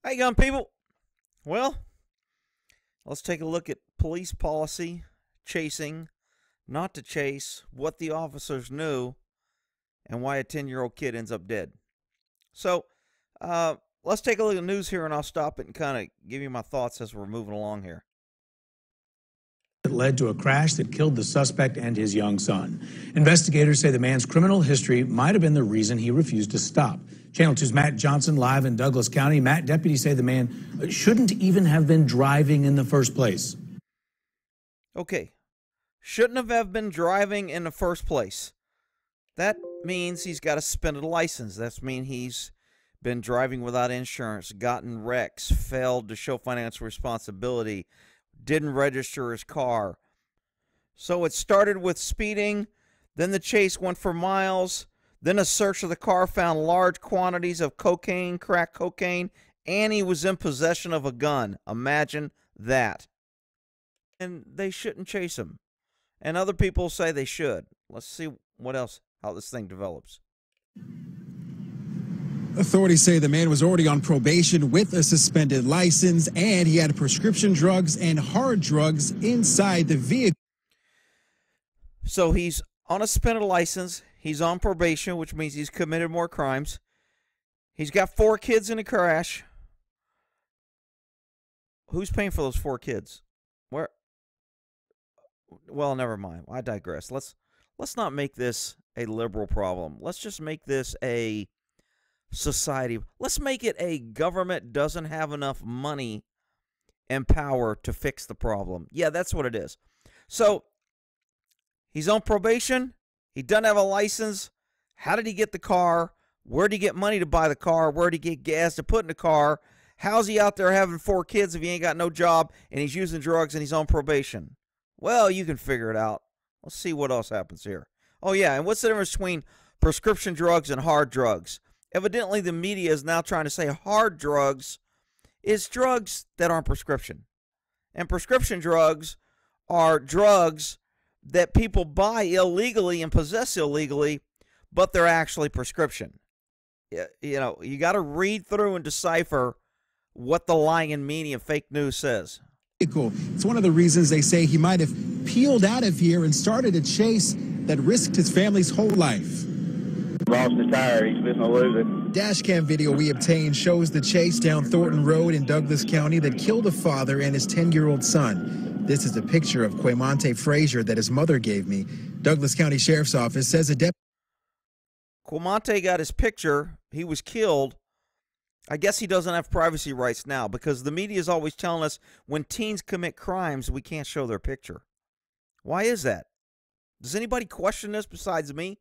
Hey, gun people. Well, let's take a look at police policy, chasing, not to chase, what the officers knew, and why a 10-year-old kid ends up dead. So, let's take a look at the news here, and I'll stop it and kind of give you my thoughts as we're moving along here. It led to a crash that killed the suspect and his young son. Investigators say the man's criminal history might have been the reason he refused to stop. Channel 2's Matt Johnson live in Douglas County. Matt, deputies say the man shouldn't even have been driving in the first place. Okay, shouldn't have been driving in the first place. That means he's got a suspended license. That means he's been driving without insurance, gotten wrecks, failed to show financial responsibility, didn't register his car. So it started with speeding, then the chase went for miles, then a search of the car found large quantities of cocaine, crack cocaine, and he was in possession of a gun. Imagine that. And they shouldn't chase him. And other people say they should. Let's see what else, how this thing develops. Authorities say the man was already on probation with a suspended license, and he had prescription drugs and hard drugs inside the vehicle. So he's on a suspended license. He's on probation, which means he's committed more crimes. He's got 4 kids in a crash. Who's paying for those 4 kids? Where? Well, never mind. I digress. Let's not make this a liberal problem. Let's just make this a society. Let's make it a government doesn't have enough money and power to fix the problem. Yeah, that's what it is. So he's on probation. He doesn't have a license. How did he get the car? Where did he get money to buy the car? Where did he get gas to put in the car? How's he out there having 4 kids if he ain't got no job and he's using drugs and he's on probation? Well, you can figure it out. Let's see what else happens here. Oh, yeah, and what's the difference between prescription drugs and hard drugs? Evidently, the media is now trying to say hard drugs is drugs that aren't prescription. And prescription drugs are drugs that people buy illegally and possess illegally, but they're actually prescription. You know, you got to read through and decipher what the lying and media and fake news says. It's one of the reasons they say he might have peeled out of here and started a chase that risked his family's whole life. Lost his tire. He's fixing to lose it. Dash cam video we obtained shows the chase down Thornton Road in Douglas County that killed a father and his 10-year-old son. This is a picture of Quaymonte Frazier that his mother gave me. Douglas County Sheriff's Office says a deputy. Quaymonte got his picture. He was killed. I guess he doesn't have privacy rights now because the media is always telling us when teens commit crimes, we can't show their picture. Why is that? Does anybody question this besides me?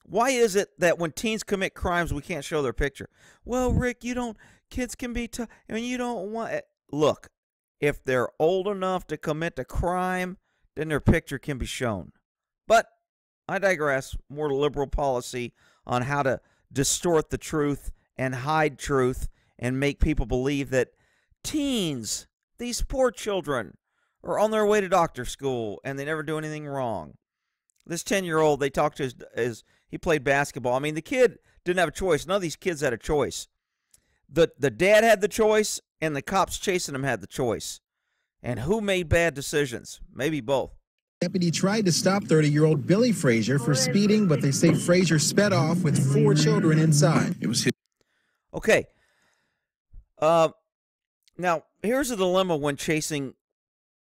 Why is it that when teens commit crimes, we can't show their picture? Well, Rick, kids can be tough. I mean, you don't want it. Look, if they're old enough to commit a crime, then their picture can be shown. But I digress. More liberal policy on how to distort the truth and hide truth and make people believe that teens, these poor children, are on their way to doctor school and they never do anything wrong. This 10-year-old, they talked to he played basketball. I mean, the kid didn't have a choice. None of these kids had a choice. The dad had the choice, and the cops chasing him had the choice. And who made bad decisions? Maybe both. Deputy tried to stop 30-year-old Billy Frazier for speeding, but they say Frazier sped off with 4 children inside. It was his. Okay. Now, here's a dilemma when chasing.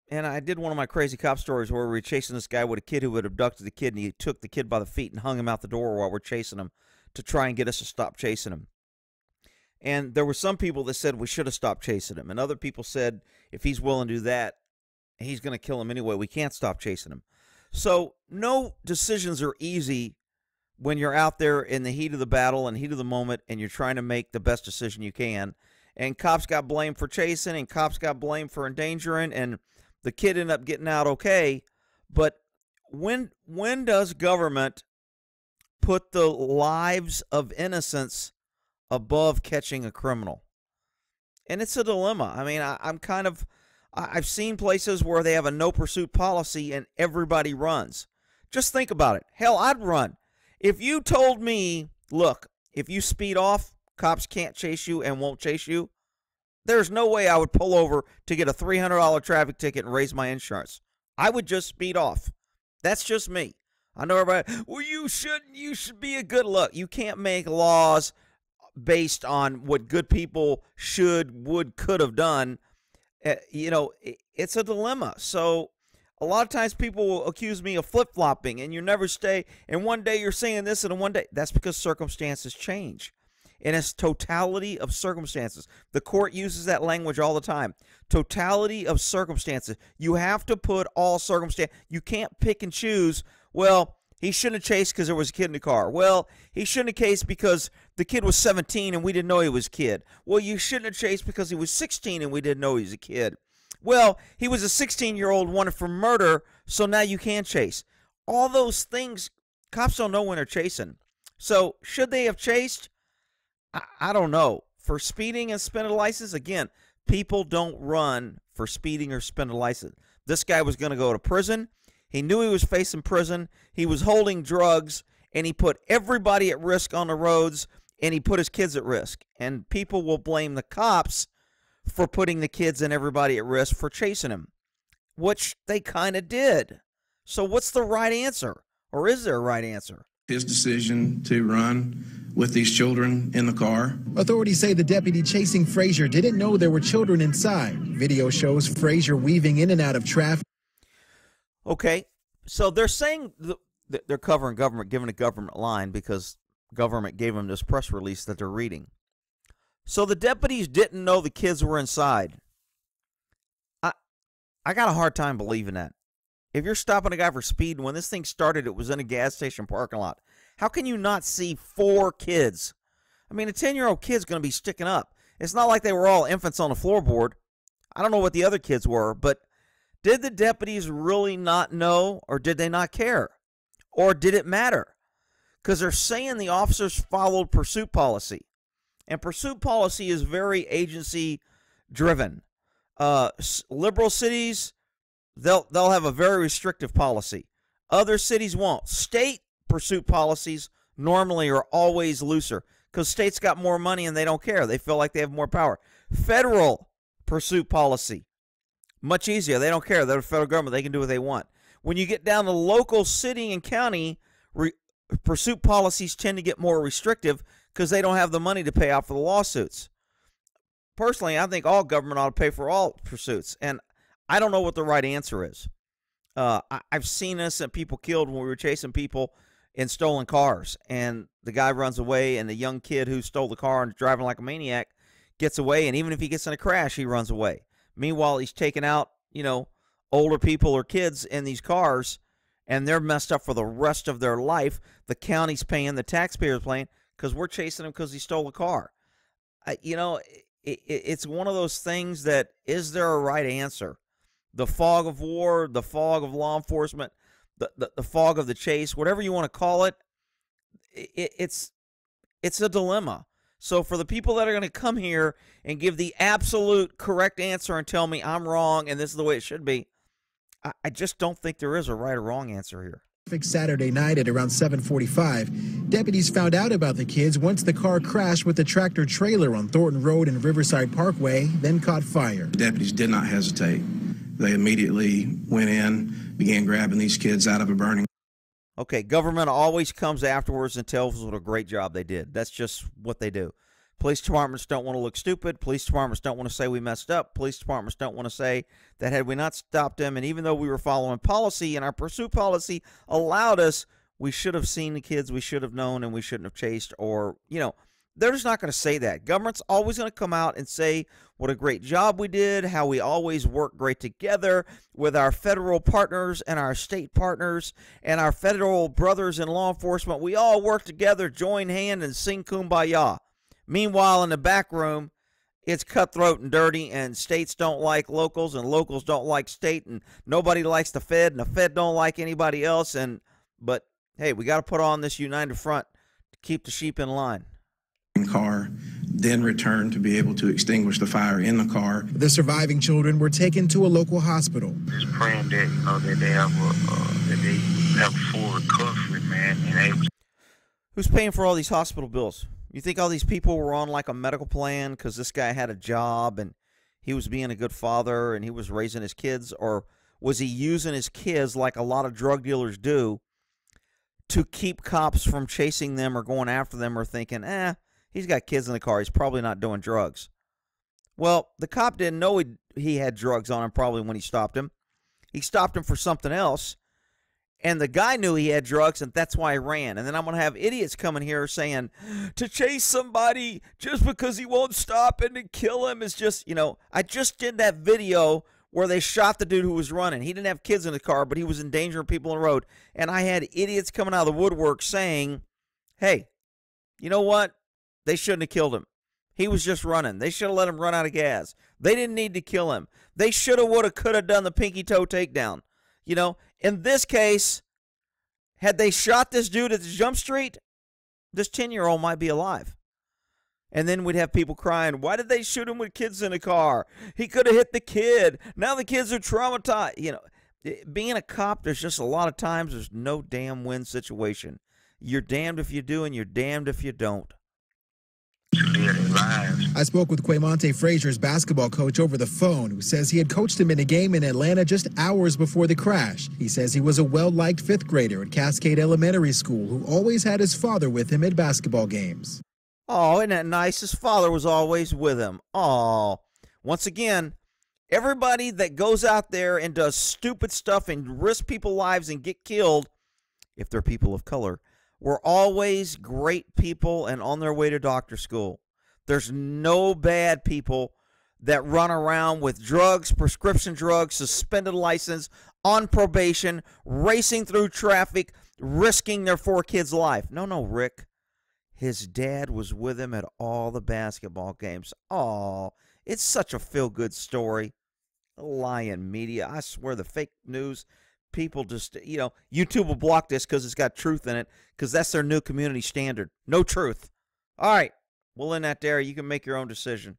And I did one of my crazy cop stories where we were chasing this guy with a kid who had abducted the kid, and he took the kid by the feet and hung him out the door while we're chasing him to try and get us to stop chasing him. And there were some people that said we should have stopped chasing him, and other people said if he's willing to do that, he's going to kill him anyway. We can't stop chasing him. So no decisions are easy when you're out there in the heat of the battle and heat of the moment, and you're trying to make the best decision you can. And cops got blamed for chasing, and cops got blamed for endangering, and the kid ended up getting out okay. But when does government put the lives of innocents above catching a criminal? And it's a dilemma. I mean, I've seen places where they have a no pursuit policy and everybody runs. Just think about it. Hell, I'd run. If you told me, look, if you speed off, cops can't chase you and won't chase you, There's no way I would pull over to get a $300 traffic ticket and raise my insurance. I would just speed off. That's just me. I know everybody, well, you shouldn't. You should be a good look. You can't make laws based on what good people should, would, could have done. It's a dilemma. So a lot of times people will accuse me of flip-flopping, and you never stay, and one day you're saying this, and one day, that's because circumstances change. And it's totality of circumstances. The court uses that language all the time. Totality of circumstances. You have to put all circumstances. You can't pick and choose. Well, he shouldn't have chased because there was a kid in the car. Well, he shouldn't have chased because the kid was 17 and we didn't know he was a kid. Well, you shouldn't have chased because he was 16 and we didn't know he was a kid. Well, he was a 16-year-old wanted for murder, so now you can chase. All those things, cops don't know when they're chasing. So should they have chased? I don't know. For speeding and suspended license, again, people don't run for speeding or suspended license. This guy was going to go to prison. He knew he was facing prison. He was holding drugs, and he put everybody at risk on the roads, and he put his kids at risk. And people will blame the cops for putting the kids and everybody at risk for chasing him, which they kind of did. So what's the right answer? Or is there a right answer? His decision to run with these children in the car. Authorities say the deputy chasing Frazier didn't know there were children inside. Video shows Frazier weaving in and out of traffic. Okay, so they're saying they're covering government, giving a government line because government gave them this press release that they're reading. So the deputies didn't know the kids were inside. I got a hard time believing that. If you're stopping a guy for speed, when this thing started, it was in a gas station parking lot. How can you not see 4 kids? I mean, a 10-year-old kid's going to be sticking up. It's not like they were all infants on the floorboard. I don't know what the other kids were, but did the deputies really not know, or did they not care? Or did it matter? Because they're saying the officers followed pursuit policy. And pursuit policy is very agency-driven. Liberal cities, they'll have a very restrictive policy. Other cities won't. State pursuit policies normally are always looser because states got more money and they don't care. They feel like they have more power. Federal pursuit policy, much easier. They don't care. They're the federal government. They can do what they want. When you get down to local, city, and county, pursuit policies tend to get more restrictive because they don't have the money to pay out for the lawsuits. Personally, I think all government ought to pay for all pursuits, and I don't know what the right answer is. I've seen innocent people killed when we were chasing people in stolen cars, and the guy runs away, and the young kid who stole the car and is driving like a maniac gets away, and even if he gets in a crash, he runs away. Meanwhile, he's taking out, older people or kids in these cars, and they're messed up for the rest of their life. The county's paying, the taxpayer's paying, because we're chasing him because he stole a car. It's one of those things that, is there a right answer? The fog of war, the fog of law enforcement, the fog of the chase, whatever you want to call it, it's a dilemma. So for the people that are going to come here and give the absolute correct answer and tell me I'm wrong and this is the way it should be, I just don't think there is a right or wrong answer here. Saturday night at around 7:45, deputies found out about the kids once the car crashed with the tractor trailer on Thornton Road and Riverside Parkway, then caught fire. The deputies did not hesitate. They immediately went in, began grabbing these kids out of a burning. Okay, government always comes afterwards and tells us what a great job they did. That's just what they do. Police departments don't want to look stupid. Police departments don't want to say we messed up. Police departments don't want to say that had we not stopped them, and even though we were following policy and our pursuit policy allowed us, we should have seen the kids, we should have known, and we shouldn't have chased, or, they're just not going to say that. Government's always going to come out and say what a great job we did, how we always work great together with our federal partners and our state partners and our federal brothers in law enforcement. We all work together, join hand, and sing Kumbaya. Meanwhile, in the back room, it's cutthroat and dirty, and states don't like locals, and locals don't like state, and nobody likes the Fed, and the Fed don't like anybody else. But hey, we got to put on this united front to keep the sheep in line. Car, then returned to be able to extinguish the fire in the car. The surviving children were taken to a local hospital. Just praying that that they have full recovery, man. And who's paying for all these hospital bills? You think all these people were on like a medical plan because this guy had a job and he was being a good father and he was raising his kids? Or was he using his kids like a lot of drug dealers do to keep cops from chasing them or going after them or thinking, he's got kids in the car, he's probably not doing drugs? Well, the cop didn't know he had drugs on him probably when he stopped him. He stopped him for something else. And the guy knew he had drugs, and that's why he ran. And then I'm going to have idiots coming here saying, to chase somebody just because he won't stop and to kill him is just, I just did that video where they shot the dude who was running. He didn't have kids in the car, but he was endangering people on the road. And I had idiots coming out of the woodwork saying, hey, you know what? They shouldn't have killed him. He was just running. They should have let him run out of gas. They didn't need to kill him. They should have, would have, could have done the pinky toe takedown. In this case, had they shot this dude at the jump street, this 10-year-old might be alive. And then we'd have people crying, why did they shoot him with kids in the car? He could have hit the kid. Now the kids are traumatized. Being a cop, there's just a lot of times there's no damn win situation. You're damned if you do and you're damned if you don't. I spoke with Quaymonte Frazier's basketball coach over the phone, who says he had coached him in a game in Atlanta just hours before the crash. He says he was a well-liked fifth grader at Cascade Elementary School who always had his father with him at basketball games. Oh, isn't that nice? His father was always with him. Oh, once again, everybody that goes out there and does stupid stuff and risks people's lives and get killed, if they're people of color, were always great people and on their way to doctor school. There's no bad people that run around with drugs, prescription drugs, suspended license, on probation, racing through traffic, risking their 4 kids' life. No, Rick. His dad was with him at all the basketball games. Oh, it's such a feel-good story. Lying media. I swear the fake news people just, YouTube will block this because it's got truth in it, because that's their new community standard. No truth. All right, we'll end that there. You can make your own decision.